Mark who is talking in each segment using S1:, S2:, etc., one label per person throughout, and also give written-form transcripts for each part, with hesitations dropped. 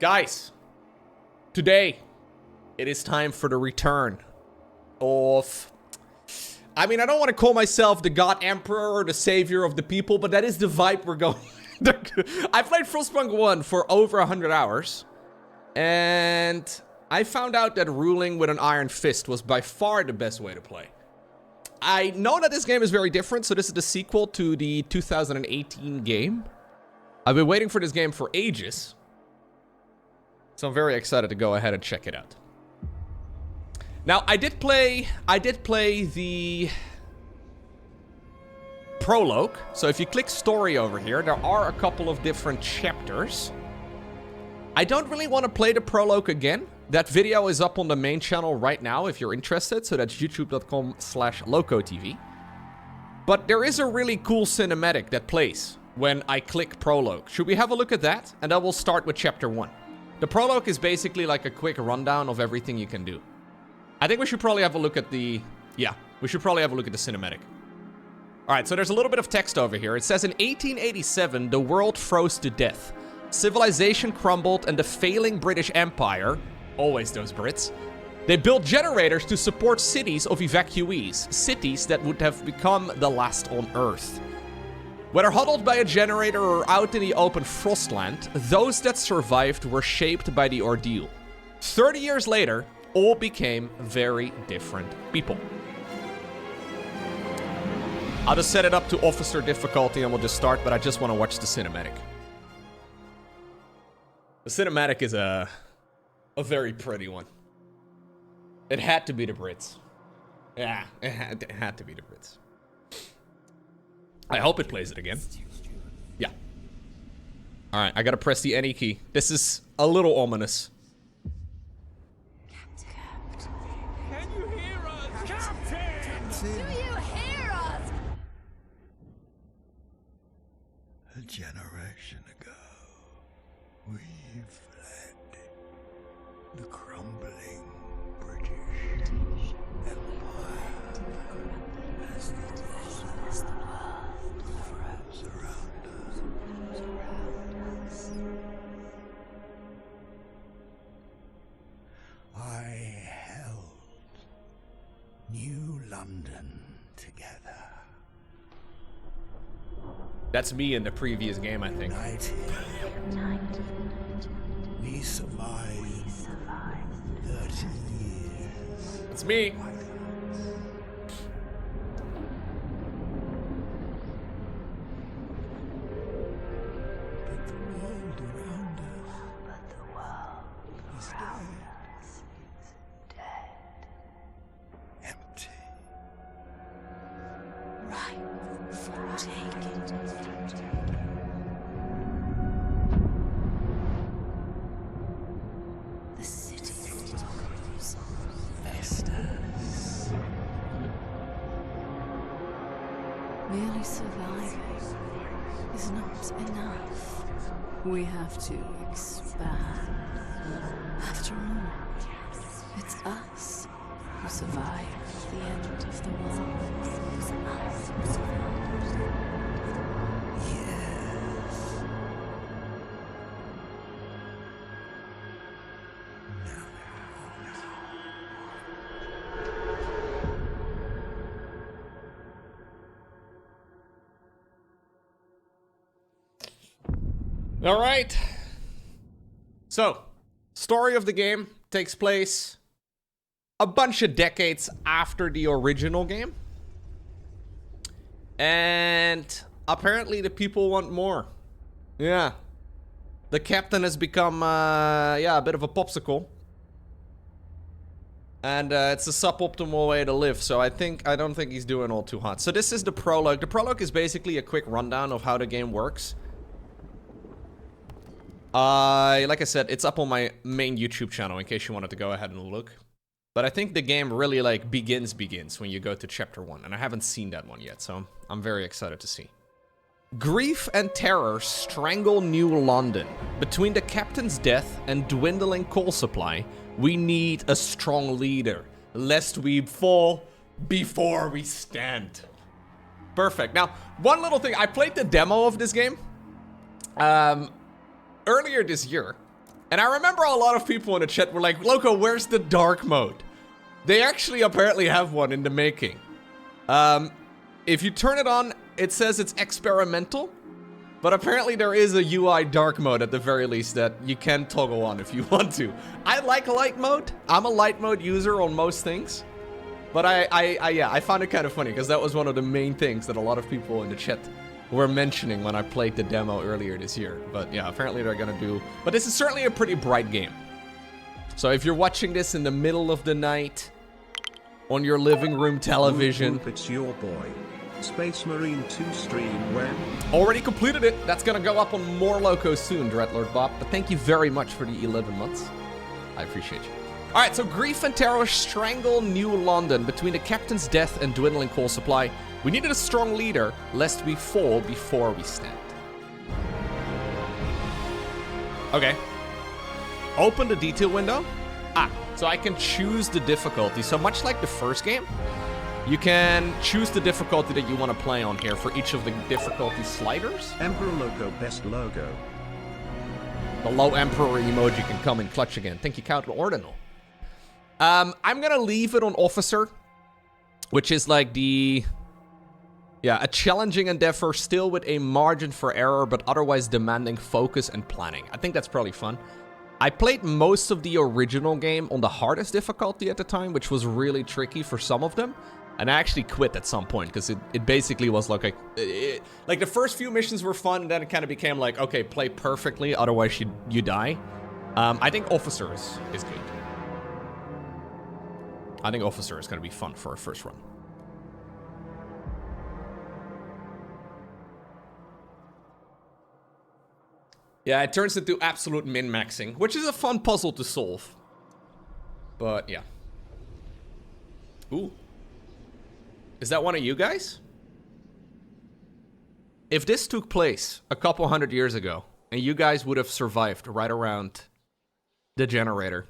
S1: Guys, today it is time for the return of... I mean, I don't want to call myself the God Emperor or the Savior of the people, but that is the vibe we're going. I played Frostpunk 1 for over 100 hours, and I found out that ruling with an iron fist was by far the best way to play. I know that this game is very different, so this is the sequel to the 2018 game. I've been waiting for this game for ages, so I'm very excited to go ahead and check it out. Now, I did play the prologue. So if you click story over here, there are a couple of different chapters. I don't really want to play the prologue again. That video is up on the main channel right now if you're interested. So that's youtube.com/LowkoTV. But there is a really cool cinematic that plays when I click prologue. Should we have a look at that? And then we'll start with chapter 1. The prologue is basically like a quick rundown of everything you can do. I think we should probably have a look at the... Yeah, we should probably have a look at the cinematic. Alright, so there's a little bit of text over here. It says, in 1887, the world froze to death. Civilization crumbled and the failing British Empire, always those Brits, they built generators to support cities of evacuees, cities that would have become the last on Earth. Whether huddled by a generator or out in the open frostland, those that survived were shaped by the ordeal. 30 years later, all became very different people. I'll just set it up to officer difficulty and we'll just start, but I just want to watch the cinematic. The cinematic is a very pretty one. It had to be the Brits. Yeah, it had to be the Brits. I hope it plays it again. Yeah. Alright, I gotta press the NE key. This is a little ominous.
S2: Can you hear us? Captain!
S3: Do you hear us?
S4: A generation ago, we fled the crumbling British Empire as the world surrounded us. I held New London together.
S1: That's me in the previous game, I think.
S4: United. We survived 30 years.
S1: It's me.
S4: But the world around us is dead. Empty.
S3: Right for taking. The city
S4: Festus.
S5: Merely surviving is not enough. We have to expand. After all, it's us who survived the end of the world.
S4: Yes.
S1: All right. So, story of the game takes place a bunch of decades after the original game. And apparently the people want more. Yeah. The captain has become, a bit of a popsicle. And it's a suboptimal way to live, so I don't think he's doing all too hot. So this is the prologue. The prologue is basically a quick rundown of how the game works. Like I said, it's up on my main YouTube channel in case you wanted to go ahead and look. But I think the game really, like, begins when you go to chapter 1. And I haven't seen that one yet, so I'm very excited to see. Grief and terror strangle New London. Between the captain's death and dwindling coal supply, we need a strong leader, lest we fall before we stand. Perfect. Now, one little thing. I played the demo of this game earlier this year. And I remember a lot of people in the chat were like, Lowko, where's the dark mode? They actually apparently have one in the making. If you turn it on, it says it's experimental. But apparently there is a UI dark mode at the very least that you can toggle on if you want to. I like light mode. I'm a light mode user on most things. But I found it kind of funny because that was one of the main things that a lot of people in the chat were mentioning when I played the demo earlier this year. But yeah, apparently they're gonna do... But this is certainly a pretty bright game. So if you're watching this in the middle of the night, on your living room television...
S6: Whoop, it's your boy. Space Marine 2 stream when?
S1: Already completed it. That's gonna go up on more Lowko soon, Dreadlord Bob. But thank you very much for the 11 months. I appreciate you. Alright, so grief and terror strangle New London. Between the captain's death and dwindling coal supply, we needed a strong leader, lest we fall before we stand. Okay. Open the detail window. So I can choose the difficulty. So much like the first game, you can choose the difficulty that you want to play on here for each of the difficulty sliders.
S6: Emperor Lowko, best logo.
S1: The low Emperor emoji can come in clutch again. Thank you, Count Ordinal. I'm gonna leave it on Officer, which is like the... Yeah, a challenging endeavor, still with a margin for error, but otherwise demanding focus and planning. I think that's probably fun. I played most of the original game on the hardest difficulty at the time, which was really tricky for some of them. And I actually quit at some point, because it basically was like like the first few missions were fun, and then it kind of became like, okay, play perfectly, otherwise you die. I think Officer is good. I think Officer is going to be fun for a first run. Yeah, it turns into absolute min-maxing, which is a fun puzzle to solve. But, yeah. Ooh. Is that one of you guys? If this took place a couple hundred years ago, and you guys would have survived right around the generator,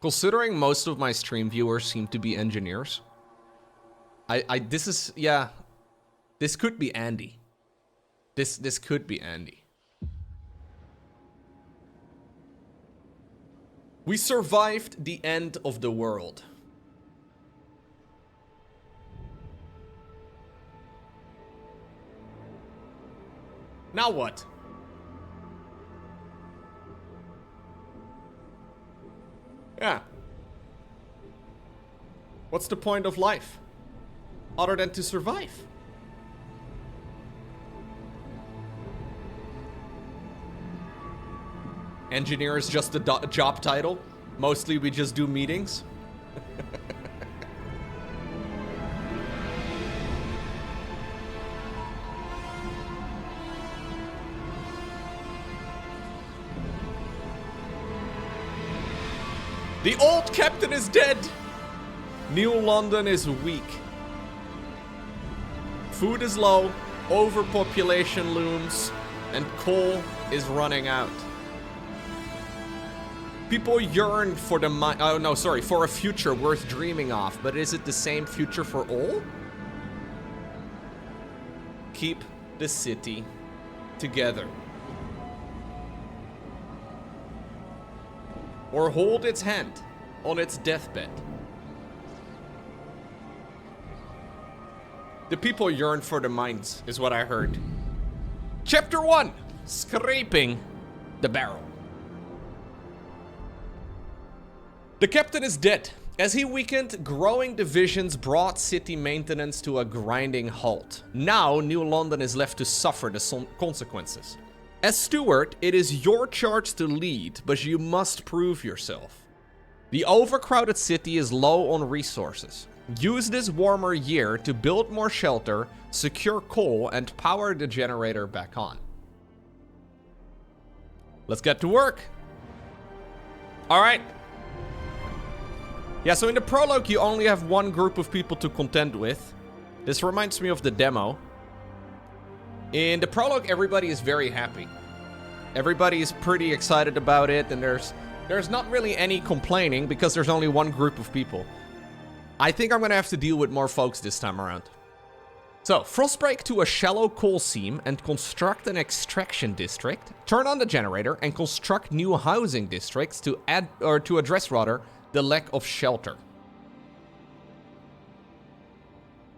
S1: considering most of my stream viewers seem to be engineers, this could be Andy. This could be Andy. We survived the end of the world. Now what? Yeah. What's the point of life? Other than to survive? Engineer is just a job title. Mostly we just do meetings. The old captain is dead. New London is weak. Food is low, overpopulation looms, and coal is running out. People yearn for for a future worth dreaming of, but is it the same future for all? Keep the city together. Or hold its hand on its deathbed. The people yearn for the mines, is what I heard. Chapter 1, Scraping the Barrel. The captain is dead. As he weakened, growing divisions brought city maintenance to a grinding halt. Now, New London is left to suffer the consequences. As steward, it is your charge to lead, but you must prove yourself. The overcrowded city is low on resources. Use this warmer year to build more shelter, secure coal, and power the generator back on. Let's get to work. All right. Yeah, so in the prologue, you only have one group of people to contend with. This reminds me of the demo. In the prologue, everybody is very happy. Everybody is pretty excited about it, and there's not really any complaining because there's only one group of people. I think I'm gonna have to deal with more folks this time around. So, Frostbreak to a shallow coal seam and construct an extraction district. Turn on the generator and construct new housing districts to add, or to address rather, the lack of shelter.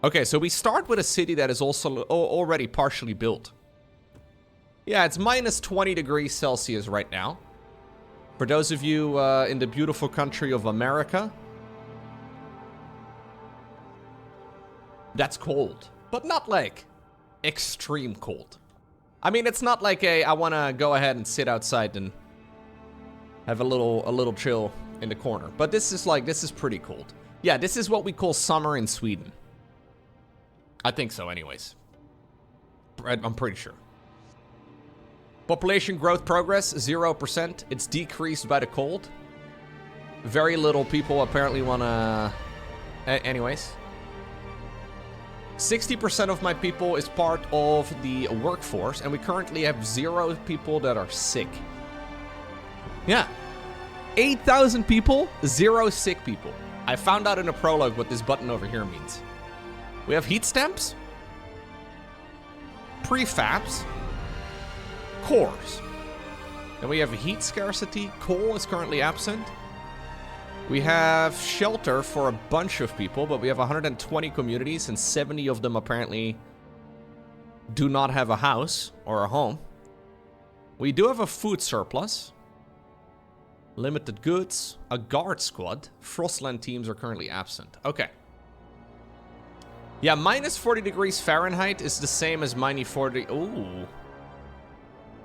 S1: Okay, so we start with a city that is also already partially built. Yeah, it's minus 20 degrees Celsius right now. For those of you in the beautiful country of America, that's cold. But not like extreme cold. I mean, it's not like I want to go ahead and sit outside and have a little chill in the corner. But this is pretty cold. Yeah, this is what we call summer in Sweden. I think so anyways. I'm pretty sure. Population growth progress, 0%. It's decreased by the cold. Very little people apparently want to... Anyways. 60% of my people is part of the workforce, and we currently have 0 people that are sick. Yeah. 8,000 people, 0 sick people. I found out in a prologue what this button over here means. We have heat stamps, prefabs, cores. Then we have heat scarcity. Coal is currently absent. We have shelter for a bunch of people, but we have 120 communities and 70 of them apparently do not have a house or a home. We do have a food surplus. Limited goods. A guard squad. Frostland teams are currently absent. Okay. Yeah, minus 40 degrees Fahrenheit is the same as minus 40... Ooh.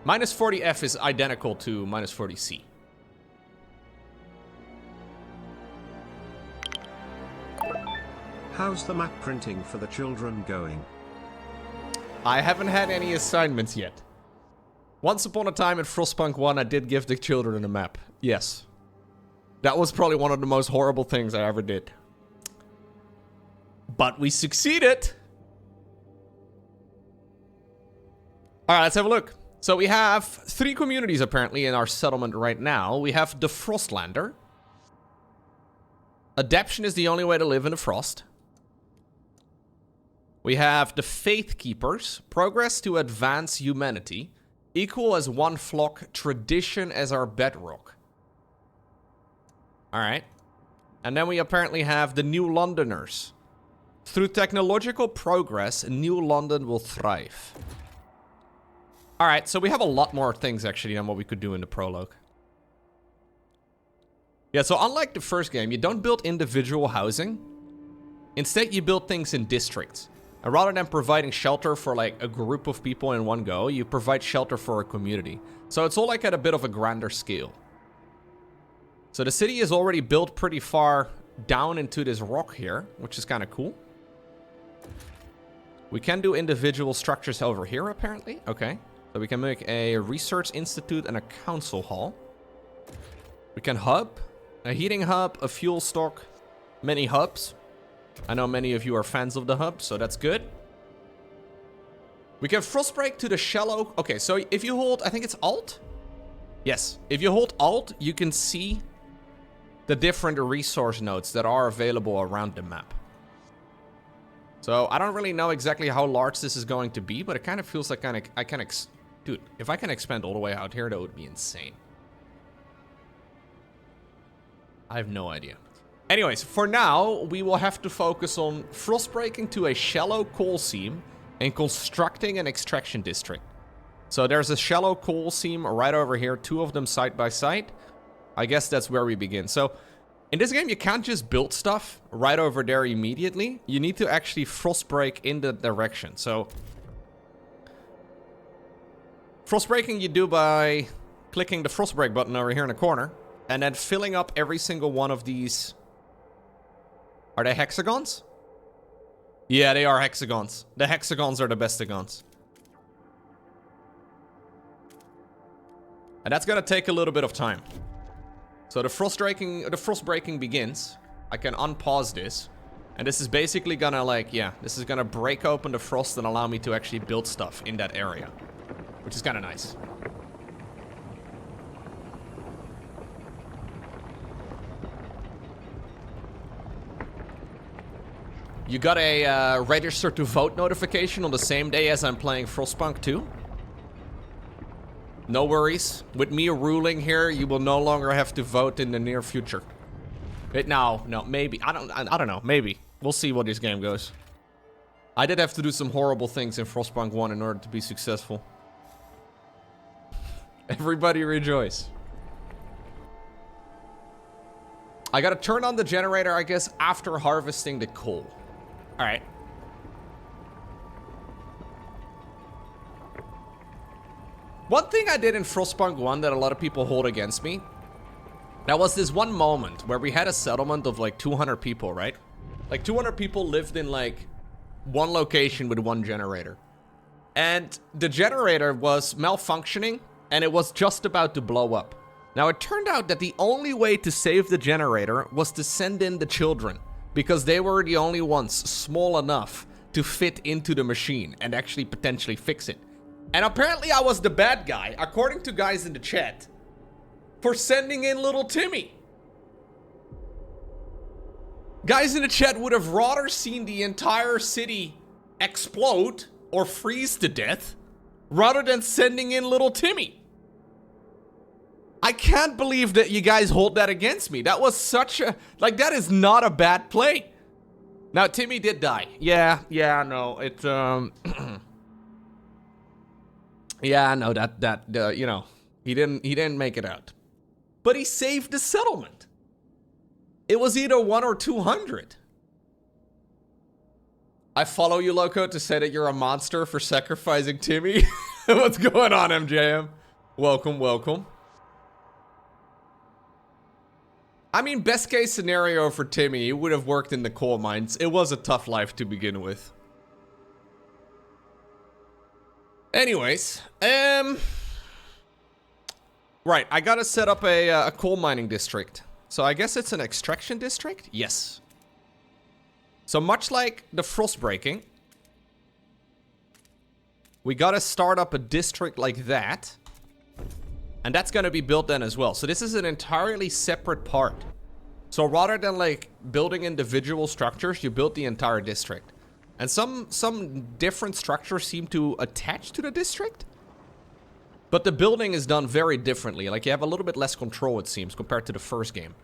S1: Minus 40 F is identical to minus 40 C.
S6: How's the map printing for the children going?
S1: I haven't had any assignments yet. Once upon a time in Frostpunk 1, I did give the children a map. Yes. That was probably one of the most horrible things I ever did. But we succeeded! Alright, let's have a look. So we have 3 communities apparently in our settlement right now. We have the Frostlander. Adaption is the only way to live in the frost. We have the Faith Keepers. Progress to advance humanity. Equal as 1 flock. Tradition as our bedrock. Alright. And then we apparently have the New Londoners. Through technological progress, New London will thrive. Alright, so we have a lot more things actually than what we could do in the prologue. Yeah, so unlike the first game, you don't build individual housing. Instead, you build things in districts. And rather than providing shelter for like a group of people in one go, you provide shelter for a community. So it's all like at a bit of a grander scale. So the city is already built pretty far down into this rock here, which is kind of cool. We can do individual structures over here, apparently. Okay. So we can make a research institute and a council hall. We can hub. A heating hub, a fuel stock, many hubs. I know many of you are fans of the hub, so that's good. We can Frostbreak to the shallow... Okay, so if you hold... I think it's Alt? Yes. If you hold Alt, you can see the different resource nodes that are available around the map. So I don't really know exactly how large this is going to be, but it kind of feels like I can... Dude, if I can expand all the way out here, that would be insane. I have no idea. Anyways, for now, we will have to focus on frostbreaking to a shallow coal seam and constructing an extraction district. So there's a shallow coal seam right over here, 2 of them side by side. I guess that's where we begin. So in this game, you can't just build stuff right over there immediately. You need to actually frostbreak in the direction. So frostbreaking you do by clicking the frostbreak button over here in the corner and then filling up every single one of these. Are they hexagons? Yeah, they are hexagons. The hexagons are the bestagons. And that's gonna take a little bit of time. So the frostbreaking begins. I can unpause this. And this is basically gonna like, yeah, this is gonna break open the frost and allow me to actually build stuff in that area. Which is kinda nice. You got a register to vote notification on the same day as I'm playing Frostpunk 2. No worries. With me ruling here, you will no longer have to vote in the near future. No, maybe. I don't know. Maybe. We'll see what this game goes. I did have to do some horrible things in Frostpunk 1 in order to be successful. Everybody rejoice. I gotta turn on the generator, I guess, after harvesting the coal. Alright. One thing I did in Frostpunk 1 that a lot of people hold against me, that was this one moment where we had a settlement of like 200 people, right? Like 200 people lived in like one location with one generator. And the generator was malfunctioning and it was just about to blow up. Now it turned out that the only way to save the generator was to send in the children, because they were the only ones small enough to fit into the machine and actually potentially fix it. And apparently I was the bad guy, according to guys in the chat, for sending in little Timmy. Guys in the chat would have rather seen the entire city explode or freeze to death rather than sending in little Timmy. I can't believe that you guys hold that against me. That was such a... Like, that is not a bad play. Now, Timmy did die. Yeah, no, it, yeah, no, you know, he didn't make it out. But he saved the settlement. It was either 1 or 200. I follow you, Lowko, to say that you're a monster for sacrificing Timmy. What's going on, MJM? Welcome, welcome. I mean, best case scenario for Timmy, he would have worked in the coal mines. It was a tough life to begin with. Anyways, right, I gotta set up a coal mining district. So I guess it's an extraction district? Yes. So much like the frost breaking, we gotta start up a district like that. And that's gonna be built then as well. So this is an entirely separate part. So rather than like building individual structures, you build the entire district. And some different structures seem to attach to the district. But the building is done very differently. Like, you have a little bit less control, it seems, compared to the first game.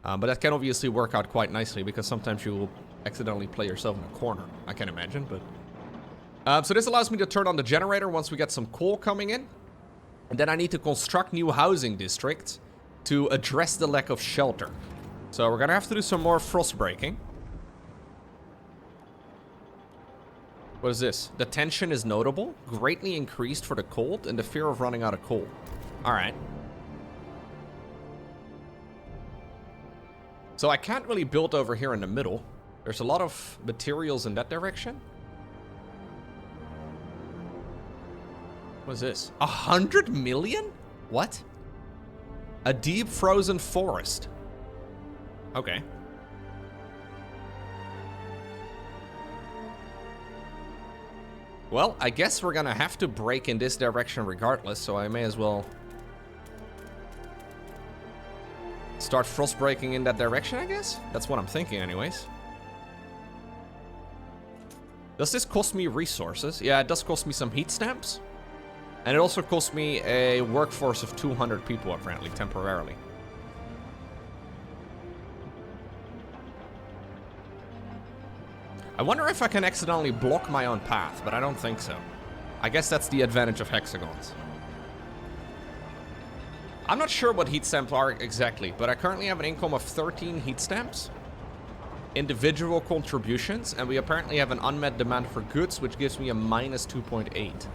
S1: But that can obviously work out quite nicely, because sometimes you will accidentally play yourself in a corner, I can imagine. But so this allows me to turn on the generator once we get some coal coming in. And then I need to construct new housing districts to address the lack of shelter. So we're gonna have to do some more frost breaking. What is this? The tension is notable, greatly increased for the cold, and the fear of running out of coal. Alright. So I can't really build over here in the middle. There's a lot of materials in that direction. What is this? 100 million? What? A deep frozen forest. Okay. Well, I guess we're gonna have to break in this direction regardless, so I may as well start frost breaking in that direction, I guess? That's what I'm thinking anyways. Does this cost me resources? Yeah, it does cost me some heat stamps. And it also cost me a workforce of 200 people, apparently, temporarily. I wonder if I can accidentally block my own path, but I don't think so. I guess that's the advantage of hexagons. I'm not sure what heat stamps are exactly, but I currently have an income of 13 heat stamps. Individual contributions, and we apparently have an unmet demand for goods, which gives me a minus 2.8.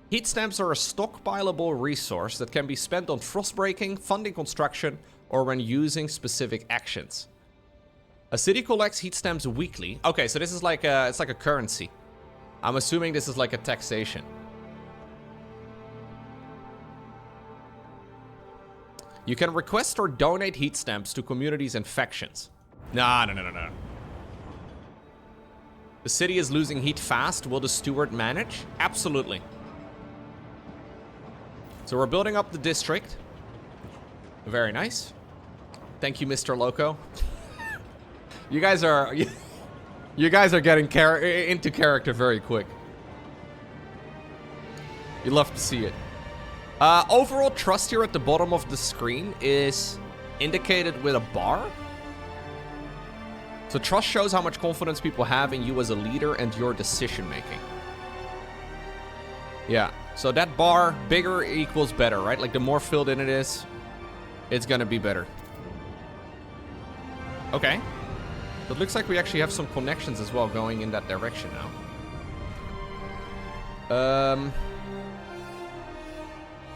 S1: Heat stamps are a stockpileable resource that can be spent on frost breaking, funding construction, or when using specific actions. A city collects heat stamps weekly. Okay, so this is like a, it's like a currency. I'm assuming this is like a taxation. You can request or donate heat stamps to communities and factions. No. The city is losing heat fast. Will the steward manage? Absolutely. So we're building up the district. Very nice. Thank you, Mr. Lowko. You guys are... You guys are getting into character very quick. You love to see it. Overall trust here at the bottom of the screen is indicated with a bar. So trust shows how much confidence people have in you as a leader and your decision making. Yeah, so that bar, bigger equals better, right? Like the more filled in it is, it's gonna be better. Okay. So it looks like we actually have some connections as well going in that direction now.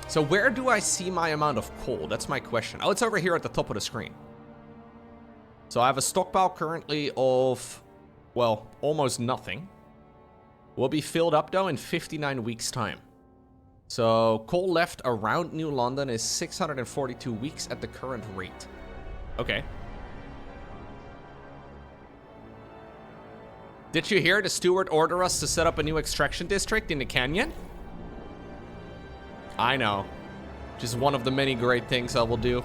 S1: So where do I see my amount of coal? That's my question. Oh, it's over here at the top of the screen. So I have a stockpile currently of, well, almost nothing. Will be filled up though in 59 weeks time. So coal left around New London is 642 weeks at the current rate. Okay. Did you hear the steward order us to set up a new extraction district in the canyon? I know. Just one of the many great things I will do.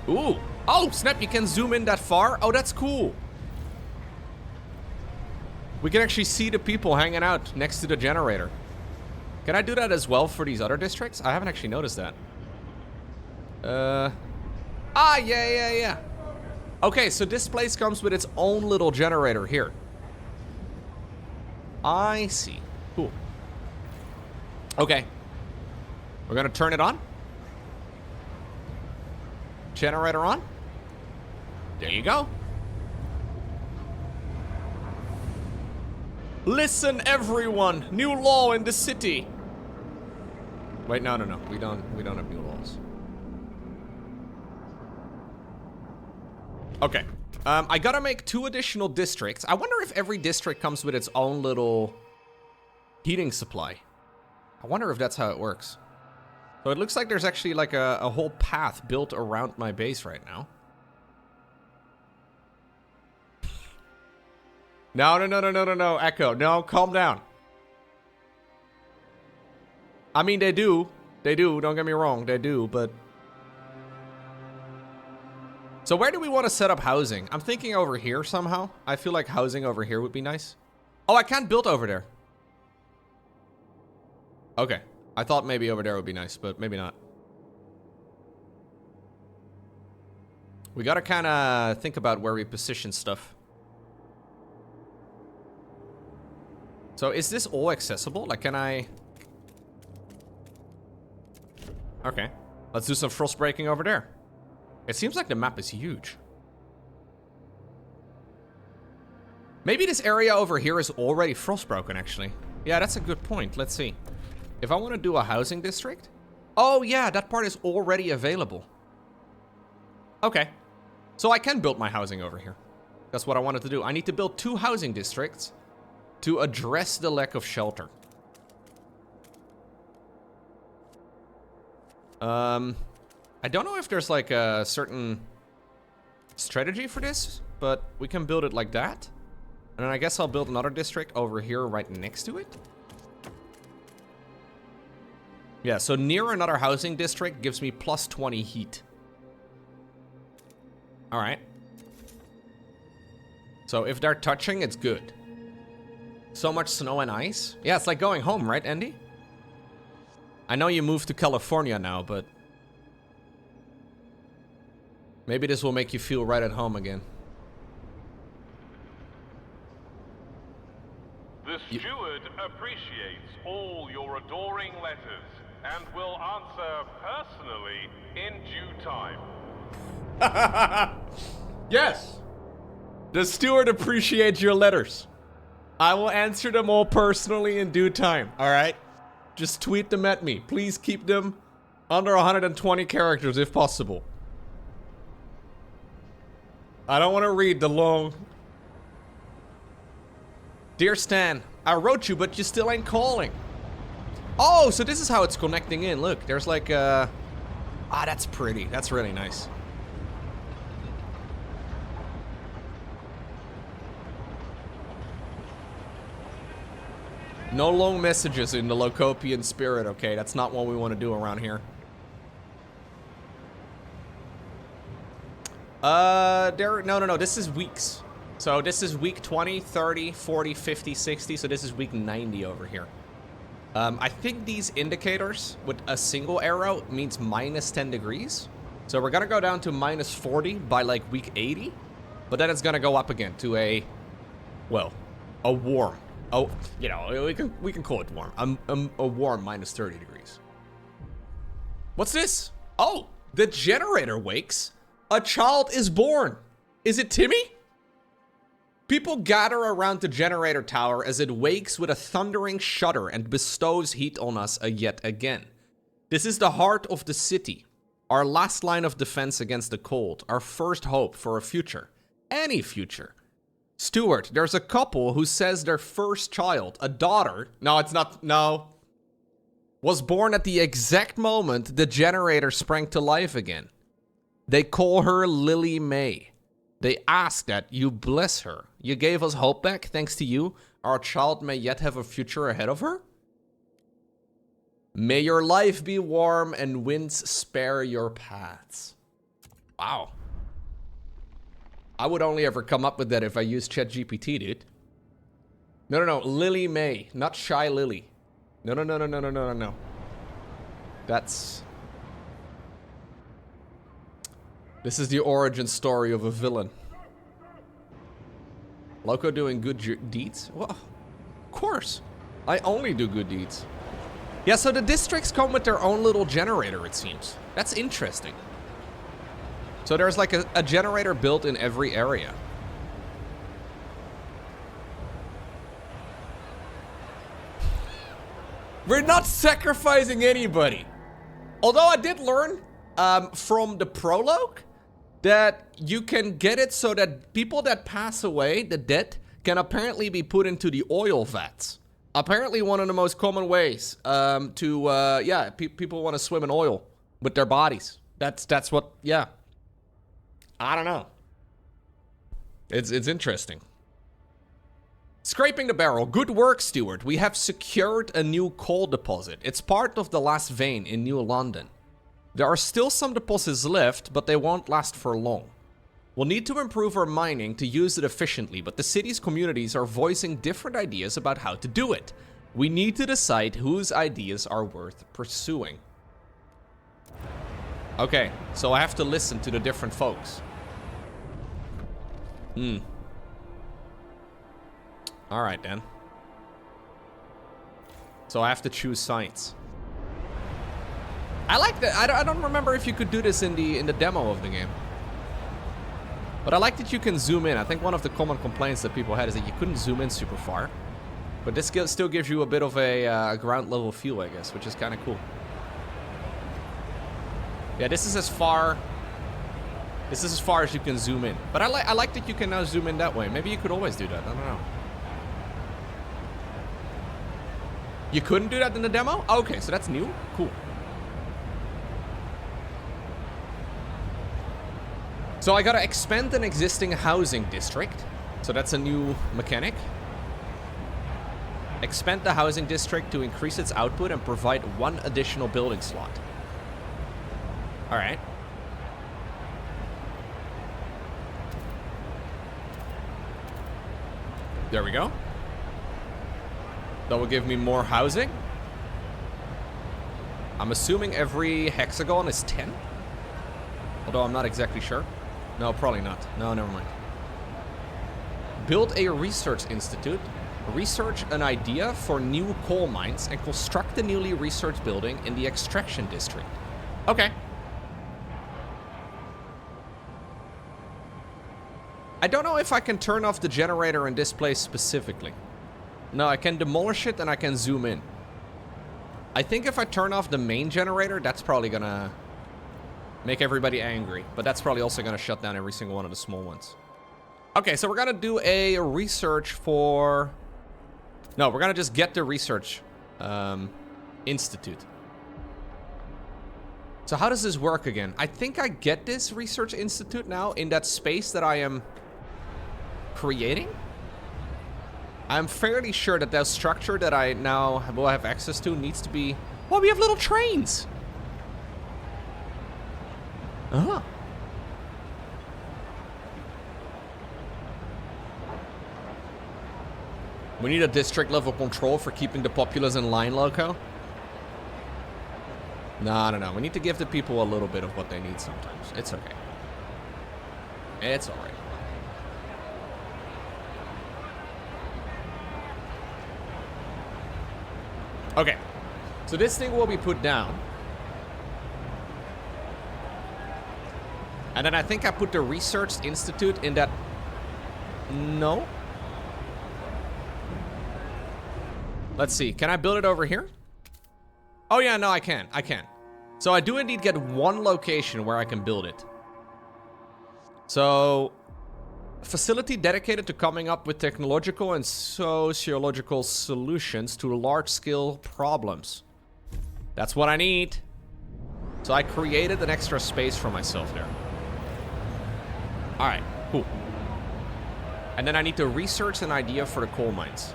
S1: Ooh. Oh, snap, you can zoom in that far? Oh, that's cool. We can actually see the people hanging out next to the generator. Can I do that as well for these other districts? I haven't actually noticed that. Yeah. Okay, so this place comes with its own little generator here. I see. Cool. Okay. We're gonna turn it on. Generator on. There you go. Listen, everyone. New law in the city. Wait, no. We don't have new laws. Okay. I gotta make 2 additional districts. I wonder if every district comes with its own little heating supply. I wonder if that's how it works. So it looks like there's actually like a whole path built around my base right now. No, Echo. No, calm down. I mean, they do. They do, don't get me wrong. They do, but... So where do we want to set up housing? I'm thinking over here somehow. I feel like housing over here would be nice. Oh, I can't build over there. Okay. I thought maybe over there would be nice, but maybe not. We gotta kind of think about where we position stuff. So is this all accessible? Like, can I... Okay. Let's do some frost breaking over there. It seems like the map is huge. Maybe this area over here is already frostbroken, actually. Yeah, that's a good point. Let's see. If I want to do a housing district... Oh, yeah, that part is already available. Okay. So I can build my housing over here. That's what I wanted to do. I need to build 2 housing districts to address the lack of shelter. I don't know if there's like a certain strategy for this, but we can build it like that. And then I guess I'll build another district over here right next to it. Yeah, so near another housing district gives me plus 20 heat. All right. So if they're touching, it's good. So much snow and ice. Yeah, it's like going home, right, Andy? I know you moved to California now, but... maybe this will make you feel right at home again.
S7: The steward appreciates all your adoring letters and will answer personally in due time.
S1: Yes! The steward appreciates your letters. I will answer them all personally in due time, alright? Just tweet them at me. Please keep them under 120 characters if possible. I don't want to read the long... Dear Stan, I wrote you, but you still ain't calling. Oh, so this is how it's connecting in. Look, there's like a... ah, that's pretty. That's really nice. No long messages in the Lokopian spirit, okay? That's not what we want to do around here. No, this is weeks. So this is week 20, 30, 40, 50, 60. So this is week 90 over here. I think these indicators with a single arrow means minus 10 degrees. So we're gonna go down to minus 40 by like week 80. But then it's gonna go up again to a, well, a warm. Oh, you know, we can call it warm. A warm minus 30 degrees. What's this? Oh, the generator wakes. A child is born. Is it Timmy? People gather around the generator tower as it wakes with a thundering shudder and bestows heat on us yet again. This is the heart of the city. Our last line of defense against the cold. Our first hope for a future. Any future. Steward, there's a couple who says their first child, a daughter, no, it's not, no, was born at the exact moment the generator sprang to life again. They call her Lily May. They ask that you bless her. You gave us hope back. Thanks to you, our child may yet have a future ahead of her. May your life be warm and winds spare your paths. Wow. I would only ever come up with that if I used ChatGPT, dude. No. Lily May, not Shy Lily. No. That's... This is the origin story of a villain. Lowko doing good deeds? Well, of course. I only do good deeds. Yeah, so the districts come with their own little generator, it seems. That's interesting. So there's like a generator built in every area. We're not sacrificing anybody. Although I did learn from the prologue that you can get it so that people that pass away, the dead, can apparently be put into the oil vats. Apparently one of the most common ways people want to swim in oil with their bodies. That's what, yeah. I don't know. It's interesting. Scraping the barrel. Good work, Steward. We have secured a new coal deposit. It's part of the last vein in New London. There are still some deposits left, but they won't last for long. We'll need to improve our mining to use it efficiently, but the city's communities are voicing different ideas about how to do it. We need to decide whose ideas are worth pursuing. Okay, so I have to listen to the different folks. Alright then. So I have to choose sites. I like that. I don't remember if you could do this in the demo of the game. But I like that you can zoom in. I think one of the common complaints that people had is that you couldn't zoom in super far. But this still gives you a bit of a ground level feel, I guess, which is kind of cool. Yeah, this is as far as you can zoom in. But I like that you can now zoom in that way. Maybe you could always do that. I don't know. You couldn't do that in the demo? Okay, so that's new. Cool. So I gotta expand an existing housing district. So that's a new mechanic. Expand the housing district to increase its output and provide one additional building slot. All right. There we go. That will give me more housing. I'm assuming every hexagon is 10. Although I'm not exactly sure. No, probably not. No, never mind. Build a research institute. Research an idea for new coal mines and construct a newly researched building in the extraction district. Okay. I don't know if I can turn off the generator in this place specifically. No, I can demolish it and I can zoom in. I think if I turn off the main generator, that's probably gonna make everybody angry. But that's probably also gonna shut down every single one of the small ones. Okay, so we're gonna do a research for... No, we're gonna just get the research institute. So how does this work again? I think I get this research institute now in that space that I am creating. I'm fairly sure that that structure that I now will have access to needs to be... Well, we have little trains. Oh. We need a district level control for keeping the populace in line, Lowko. No. We need to give the people a little bit of what they need sometimes. It's okay. It's alright. Okay. So this thing will be put down. And then I think I put the Research Institute in that... No? Let's see. Can I build it over here? Oh yeah, no, I can. So I do indeed get one location where I can build it. So... facility dedicated to coming up with technological and sociological solutions to large-scale problems. That's what I need. So I created an extra space for myself there. Alright, cool. And then I need to research an idea for the coal mines.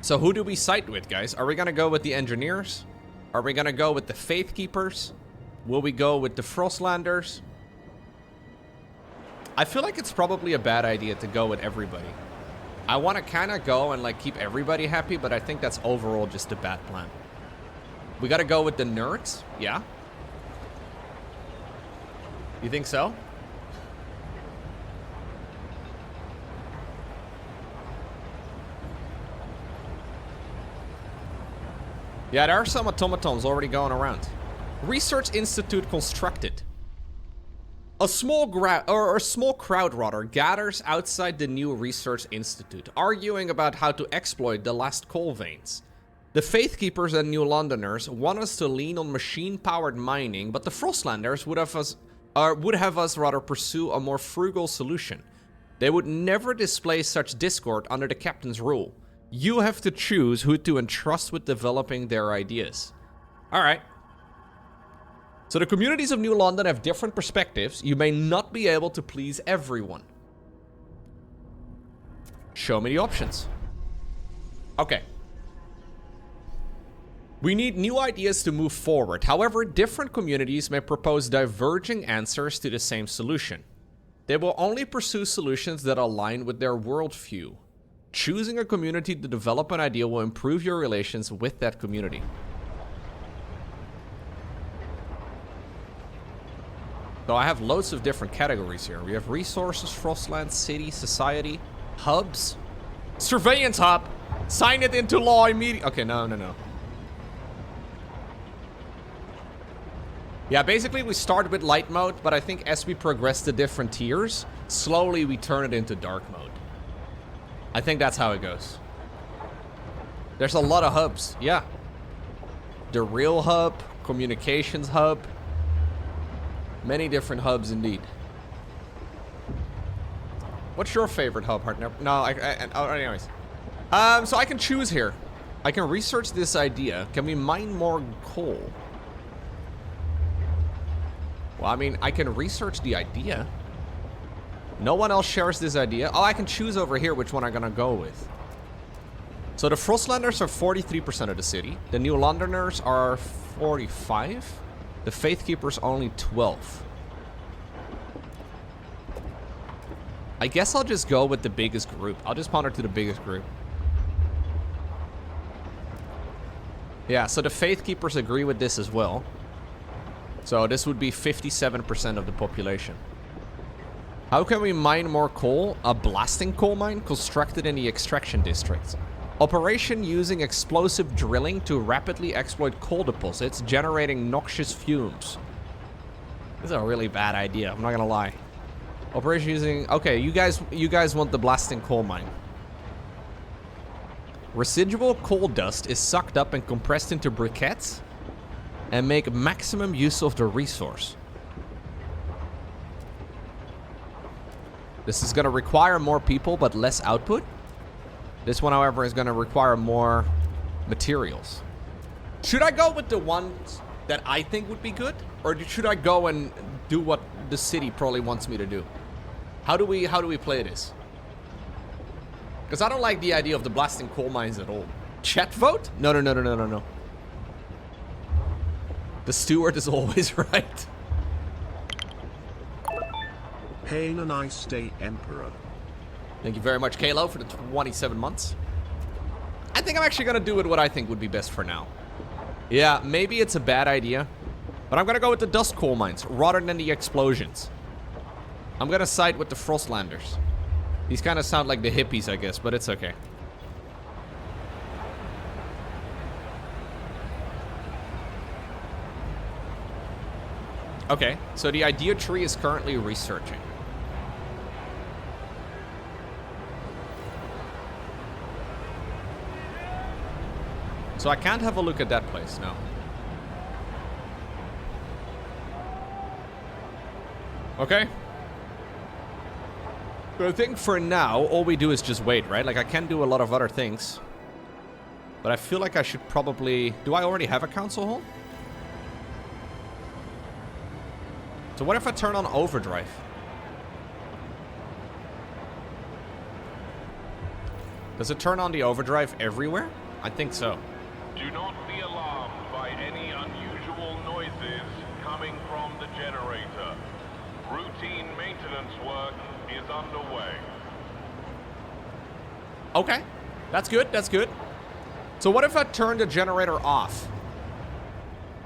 S1: So who do we side with, guys? Are we gonna go with the engineers? Are we gonna go with the Faith Keepers? Will we go with the Frostlanders? I feel like it's probably a bad idea to go with everybody. I want to kind of go and like keep everybody happy, but I think that's overall just a bad plan. We gotta go with the nerds? Yeah. You think so? Yeah, there are some automatons already going around. Research Institute constructed. A small crowd rather gathers outside the new Research Institute, arguing about how to exploit the last coal veins. The Faith Keepers and New Londoners want us to lean on machine-powered mining, but the Frostlanders would have us rather pursue a more frugal solution. They would never display such discord under the captain's rule. You have to choose who to entrust with developing their ideas. Alright. So the communities of New London have different perspectives. You may not be able to please everyone. Show me the options. Okay. We need new ideas to move forward. However, different communities may propose diverging answers to the same solution. They will only pursue solutions that align with their worldview. Choosing a community to develop an idea will improve your relations with that community. So I have loads of different categories here. We have resources, Frostland, city, society, hubs, surveillance hub. Sign it into law immediately. Okay, no. Yeah, basically we start with light mode, but I think as we progress to different tiers, slowly we turn it into dark mode. I think that's how it goes. There's a lot of hubs, yeah. The real hub, communications hub. Many different hubs indeed. What's your favorite hub, partner? No, anyways. So I can choose here. I can research this idea. Can we mine more coal? Well, I mean, I can research the idea. No one else shares this idea. Oh, I can choose over here which one I'm gonna go with. So the Frostlanders are 43% of the city. The New Londoners are 45. The Faith Keepers only 12. I guess I'll just go with the biggest group. I'll just ponder to the biggest group. Yeah, so the Faith Keepers agree with this as well. So this would be 57% of the population. How can we mine more coal? A blasting coal mine constructed in the extraction district. Operation using explosive drilling to rapidly exploit coal deposits, generating noxious fumes. This is a really bad idea, I'm not gonna lie. Operation using... Okay, you guys want the blasting coal mine. Residual coal dust is sucked up and compressed into briquettes and make maximum use of the resource. This is going to require more people, but less output. This one, however, is going to require more materials. Should I go with the ones that I think would be good? Or should I go and do what the city probably wants me to do? How do we play this? Because I don't like the idea of the blasting coal mines at all. Chat vote? No. The steward is always right.
S6: Hail a nice day, Emperor.
S1: Thank you very much, Kalo, for the 27 months. I think I'm actually gonna do it what I think would be best for now. Yeah, maybe it's a bad idea, but I'm gonna go with the dust coal mines rather than the explosions. I'm gonna side with the Frostlanders. These kind of sound like the hippies, I guess, but it's okay. Okay, so the idea tree is currently researching. So I can't have a look at that place, no. Okay. So I think for now, all we do is just wait, right? Like, I can do a lot of other things. But I feel like I should probably... Do I already have a council hall? So what if I turn on overdrive? Does it turn on the overdrive everywhere? I think so.
S7: Do not be alarmed by any unusual noises coming from the generator. Routine maintenance work is underway.
S1: Okay, that's good, that's good. So what if I turn the generator off?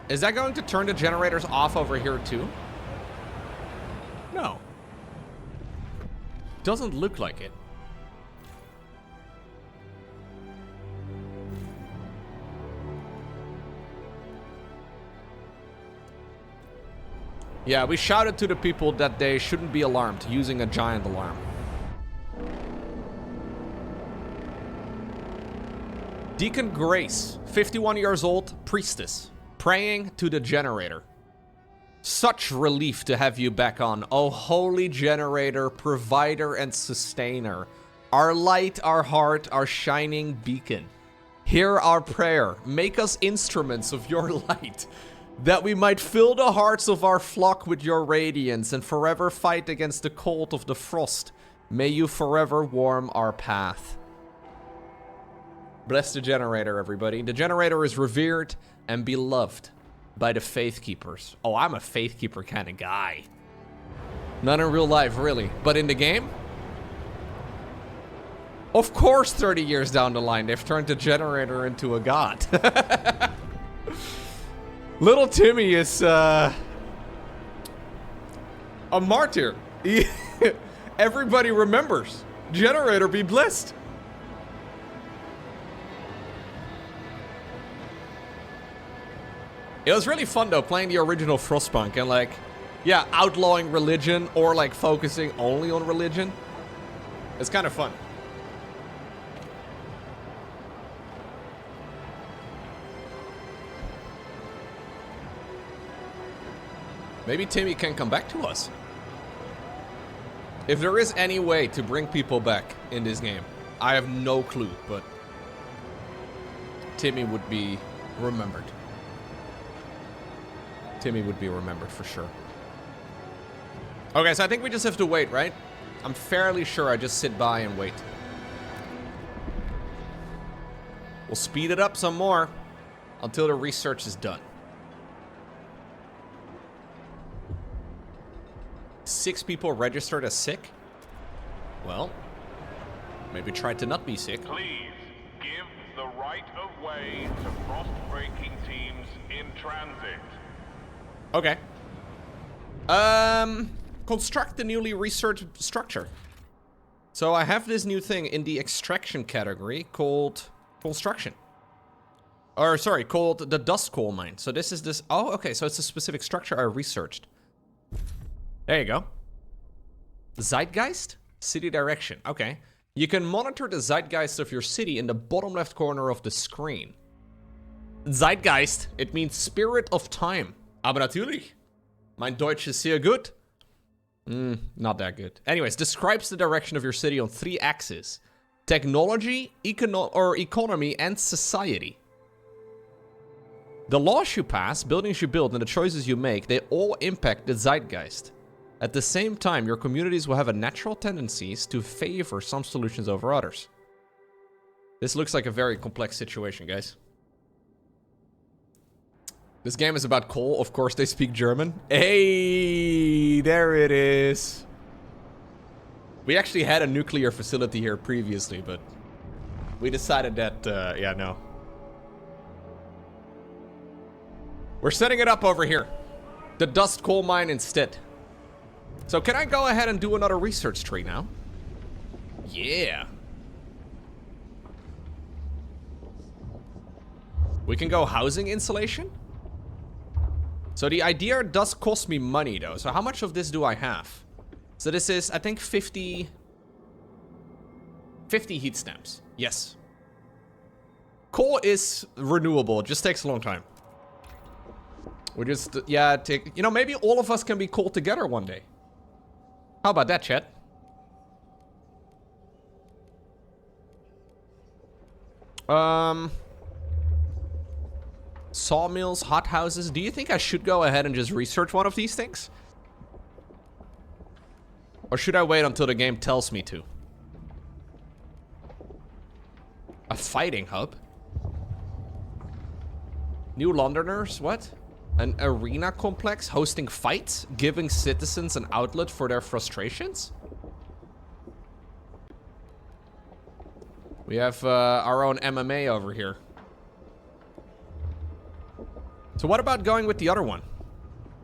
S1: Is that going to turn the generators off over here too? No. Doesn't look like it. Yeah, we shouted to the people that they shouldn't be alarmed using a giant alarm. Deacon Grace, 51 years old, priestess, praying to the generator. Such relief to have you back on, oh holy generator, provider and sustainer. Our light, our heart, our shining beacon. Hear our prayer, make us instruments of your light, that we might fill the hearts of our flock with your radiance and forever fight against the cold of the frost. May you forever warm our path. Bless the generator, everybody. The generator is revered and beloved by the faith keepers. Oh, I'm a faith keeper kind of guy. Not in real life, really, but in the game? Of course, 30 years down the line, they've turned the generator into a god. Little Timmy is a martyr. Everybody remembers. Generator be blessed. It was really fun though, playing the original Frostpunk and like, yeah, outlawing religion or like focusing only on religion. It's kind of fun. Maybe Timmy can come back to us. If there is any way to bring people back in this game, I have no clue, but Timmy would be remembered. Timmy would be remembered for sure. Okay, so I think we just have to wait, right? I'm fairly sure I just sit by and wait. We'll speed it up some more until the research is done. 6 people registered as sick? Well, maybe try to not be sick.
S7: Please give the right of way to frost-breaking teams in transit.
S1: Okay. Construct the newly researched structure. So I have this new thing in the extraction category called construction. Or sorry, called the dust coal mine. So this is this. Oh, okay. So it's a specific structure I researched. There you go. Zeitgeist? City direction. Okay. You can monitor the zeitgeist of your city in the bottom left corner of the screen. Zeitgeist, it means spirit of time. Aber natürlich. Mein Deutsch ist sehr gut. Not that good. Anyways, describes the direction of your city on 3 axes. Technology, economy, and society. The laws you pass, buildings you build, and the choices you make, they all impact the zeitgeist. At the same time, your communities will have a natural tendencies to favor some solutions over others. This looks like a very complex situation, guys. This game is about coal. Of course, they speak German. Hey, there it is. We actually had a nuclear facility here previously, but we decided that, yeah, no. We're setting it up over here. The dust coal mine instead. So can I go ahead and do another research tree now? Yeah. We can go housing insulation. So the idea does cost me money though. So how much of this do I have? So this is, I think, 50 heat stamps. Yes. Coal is renewable. It just takes a long time. We just, yeah, you know, maybe all of us can be coal together one day. How about that, chat? Sawmills, hothouses. Do you think I should go ahead and just research one of these things? Or should I wait until the game tells me to? A fighting hub? New Londoners? What? An arena complex hosting fights? Giving citizens an outlet for their frustrations? We have our own MMA over here. So what about going with the other one?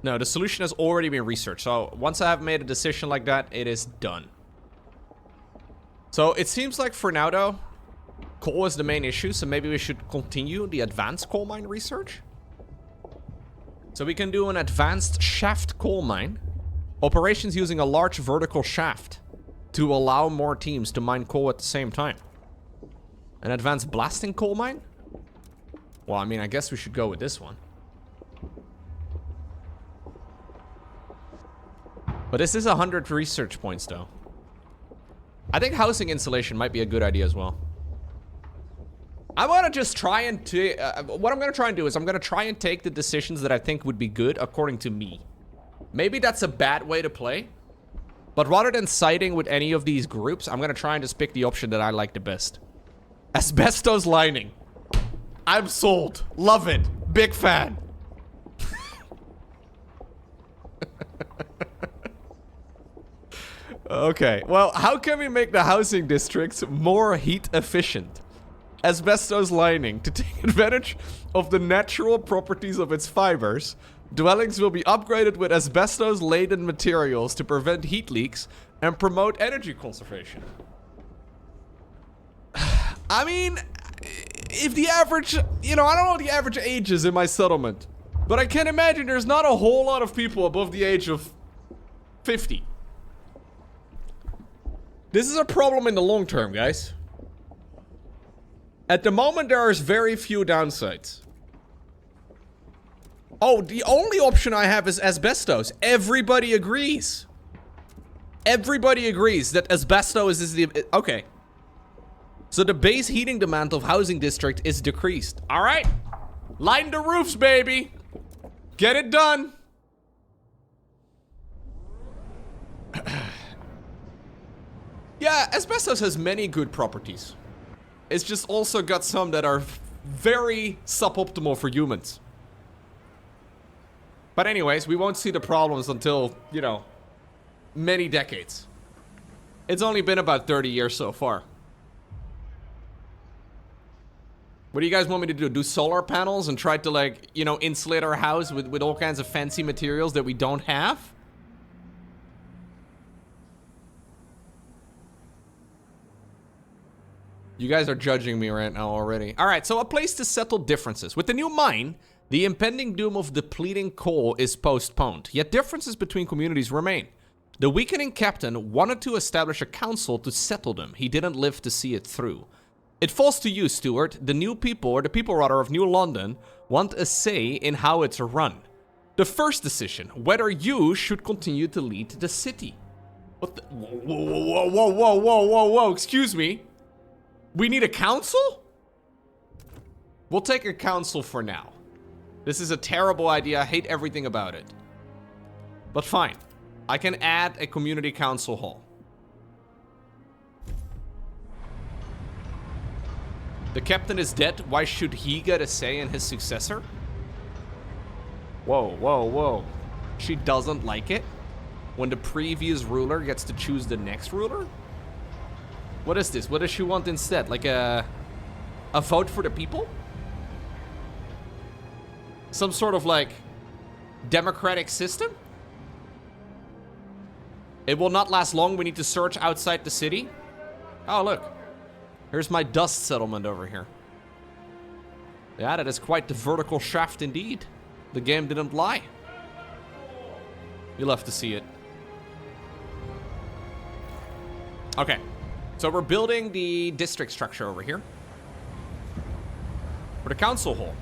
S1: No, the solution has already been researched. So once I have made a decision like that, it is done. So it seems like for now though, coal is the main issue. So maybe we should continue the advanced coal mine research. So we can do an advanced shaft coal mine. Operations using a large vertical shaft to allow more teams to mine coal at the same time. An advanced blasting coal mine? Well, I mean, I guess we should go with this one. But this is 100 research points, though. I think housing insulation might be a good idea as well. I want to just try and... what I'm going to try and do is I'm going to try and take the decisions that I think would be good according to me. Maybe that's a bad way to play. But rather than siding with any of these groups, I'm going to try and just pick the option that I like the best. Asbestos lining. I'm sold. Love it. Big fan. Okay, well, how can we make the housing districts more heat efficient? Asbestos lining. To take advantage of the natural properties of its fibers, dwellings will be upgraded with asbestos-laden materials to prevent heat leaks and promote energy conservation. I mean, if the average, you know, I don't know what the average age is in my settlement, but I can imagine there's not a whole lot of people above the age of 50. This is a problem in the long term, guys. At the moment, there is very few downsides. Oh, the only option I have is asbestos. Everybody agrees. Everybody agrees that asbestos is the... Okay. So the base heating demand of housing district is decreased. All right. Line the roofs, baby. Get it done. Yeah, asbestos has many good properties. It's just also got some that are very suboptimal for humans. But anyways, we won't see the problems until, you know, many decades. It's only been about 30 years so far. What do you guys want me to do? Do solar panels and try to, like, you know, insulate our house with all kinds of fancy materials that we don't have? You guys are judging me right now already. All right, so a place to settle differences. With the new mine, the impending doom of depleting coal is postponed, yet differences between communities remain. The weakening captain wanted to establish a council to settle them. He didn't live to see it through. It falls to you, Steward. The new people, or the people rather of New London, want a say in how it's run. The first decision, whether you should continue to lead the city. What the? Whoa, excuse me. We need a council? We'll take a council for now. This is a terrible idea. I hate everything about it. But fine. I can add a community council hall. The captain is dead. Why should he get a say in his successor? Whoa. She doesn't like it? when the previous ruler gets to choose the next ruler? What is this? What does she want instead? Like a vote for the people? Some sort of like democratic system? It will not last long. We need to search outside the city. Oh, look. Here's my dust settlement over here. Yeah, that is quite the vertical shaft indeed. The game didn't lie. You'll have to see it. Okay. So we're building the district structure over here. For the council hall.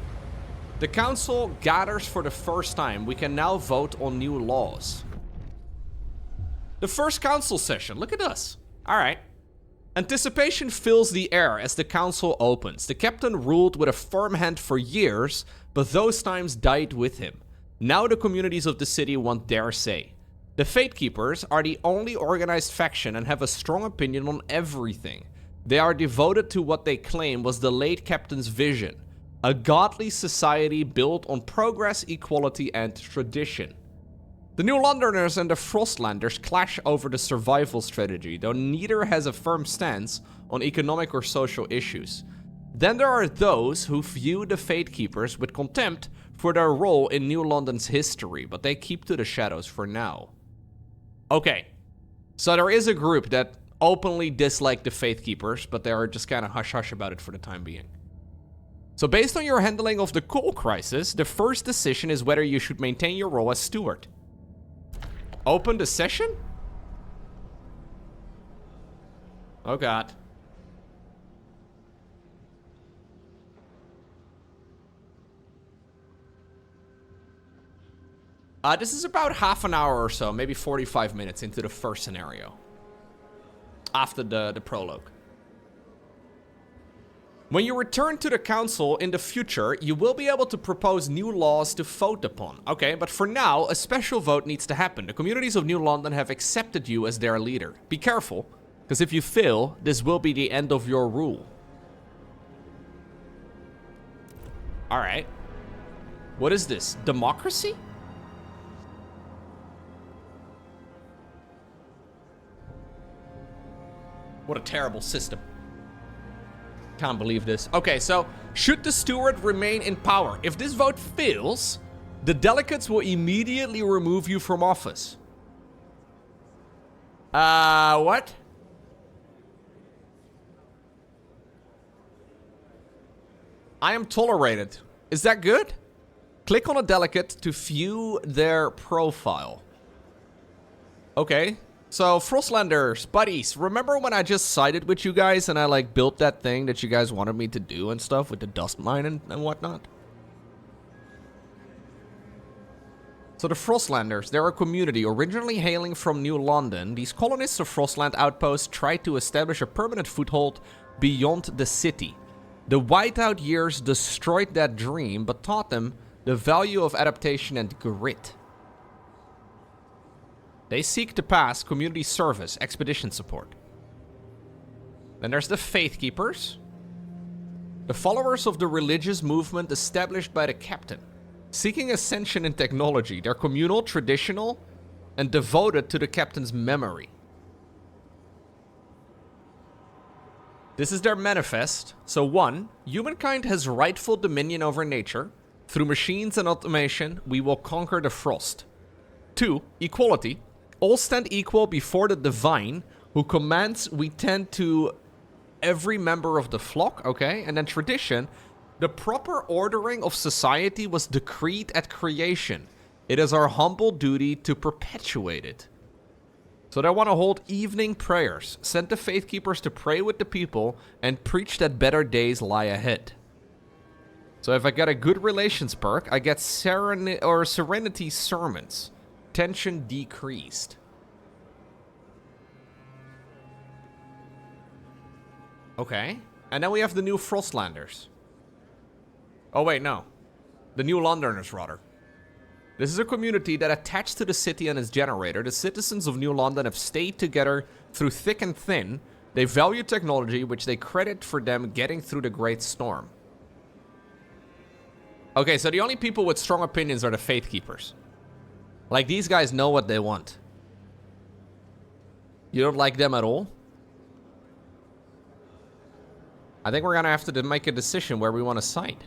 S1: The council gathers for the first time. We can now vote on new laws. The first council session. Look at us. All right. Anticipation fills the air as the council opens. The captain ruled with a firm hand for years, but those times died with him. Now the communities of the city want their say. The Fate Keepers are the only organized faction and have a strong opinion on everything. They are devoted to what they claim was the late captain's vision. A godly society built on progress, equality, and tradition. The New Londoners and the Frostlanders clash over the survival strategy, though neither has a firm stance on economic or social issues. Then there are those who view the Fate Keepers with contempt for their role in New London's history, but they keep to the shadows for now. Okay, so there is a group that openly dislike the Fate Keepers, but they are just kind of hush-hush about it for the time being. So based on your handling of the coal crisis, the first decision is whether you should maintain your role as steward. Open the session? Oh god. This is about half an hour or so, maybe 45 minutes into the first scenario. After the prologue. When you return to the council in the future, you will be able to propose new laws to vote upon. Okay, but for now, a special vote needs to happen. The communities of New London have accepted you as their leader. Be careful, because if you fail, this will be the end of your rule. Alright. What is this? Democracy? What a terrible system. Can't believe this. Okay, so should the steward remain in power? If this vote fails, the delegates will immediately remove you from office. What? I am tolerated. Is that good? Click on a delegate to view their profile. Okay. So, Frostlanders, buddies, remember when I just sided with you guys and I, like, built that thing that you guys wanted me to do and stuff with the dust mine and whatnot? So, the Frostlanders, they're a community originally hailing from New London. These colonists of Frostland outposts tried to establish a permanent foothold beyond the city. The whiteout years destroyed that dream, but taught them the value of adaptation and grit. They seek to pass community service, expedition support. Then there's the Faith Keepers. The followers of the religious movement established by the captain. Seeking ascension in technology, they're communal, traditional, and devoted to the captain's memory. This is their manifest. So 1, humankind has rightful dominion over nature. Through machines and automation, we will conquer the frost. 2, equality. All stand equal before the divine, who commands we tend to every member of the flock, okay? And then tradition, the proper ordering of society was decreed at creation. It is our humble duty to perpetuate it. So they want to hold evening prayers, send the Faith Keepers to pray with the people, and preach that better days lie ahead. So if I get a good relations perk, I get serenity sermons. Tension decreased. Okay. And then we have the new Frostlanders. Oh, wait, no. The New Londoners, rather. This is a community that attached to the city and its generator. The citizens of New London have stayed together through thick and thin. They value technology, which they credit for them getting through the Great Storm. Okay, so the only people with strong opinions are the Faith Keepers. Like, these guys know what they want. You don't like them at all? I think we're gonna have to make a decision where we want to side.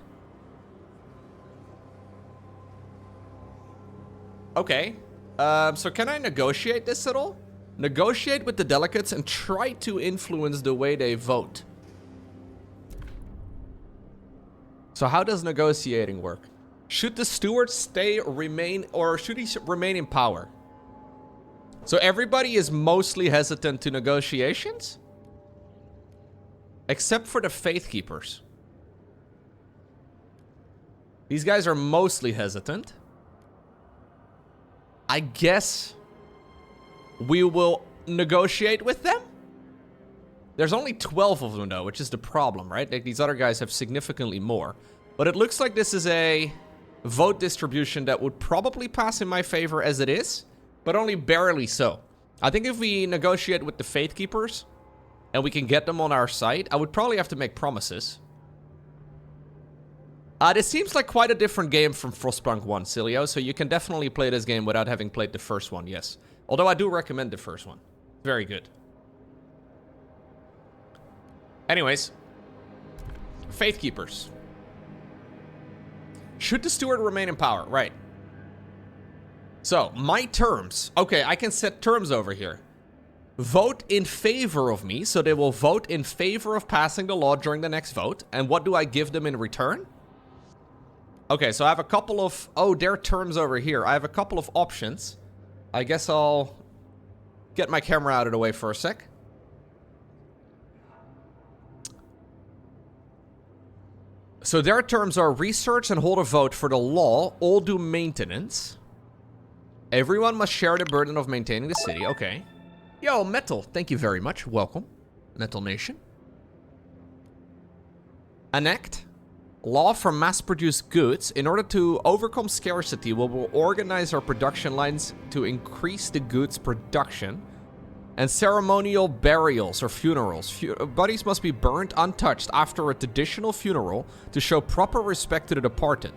S1: Okay. So can I negotiate this at all? Negotiate with the delegates and try to influence the way they vote. So how does negotiating work? Should the steward remain in power? So everybody is mostly hesitant to negotiations? Except for the faith keepers. These guys are mostly hesitant. I guess we will negotiate with them? There's only 12 of them though, which is the problem, right? Like, these other guys have significantly more. But it looks like this is a vote distribution that would probably pass in my favor as it is, but only barely so. I think if we negotiate with the faith keepers and we can get them on our side, I would probably have to make promises. This seems like quite a different game from Frostpunk 1, Cilio, so you can definitely play this game without having played the first one, yes. Although I do recommend the first one. Very good. Anyways. Faith keepers. Should the steward remain in power? Right. So, my terms. Okay, I can set terms over here. Vote in favor of me, so they will vote in favor of passing the law during the next vote. And what do I give them in return? Okay, so I have a couple of... Oh, their terms over here. I have a couple of options. I guess I'll get my camera out of the way for a sec. So their terms are research and hold a vote for the law. All do maintenance. Everyone must share the burden of maintaining the city. Okay. Yo, Metal. Thank you very much. Welcome. Metal Nation. Enact. Law for mass-produced goods. In order to overcome scarcity, we will organize our production lines to increase the goods production. And ceremonial burials or funerals. Bodies must be burnt untouched after a traditional funeral to show proper respect to the departed.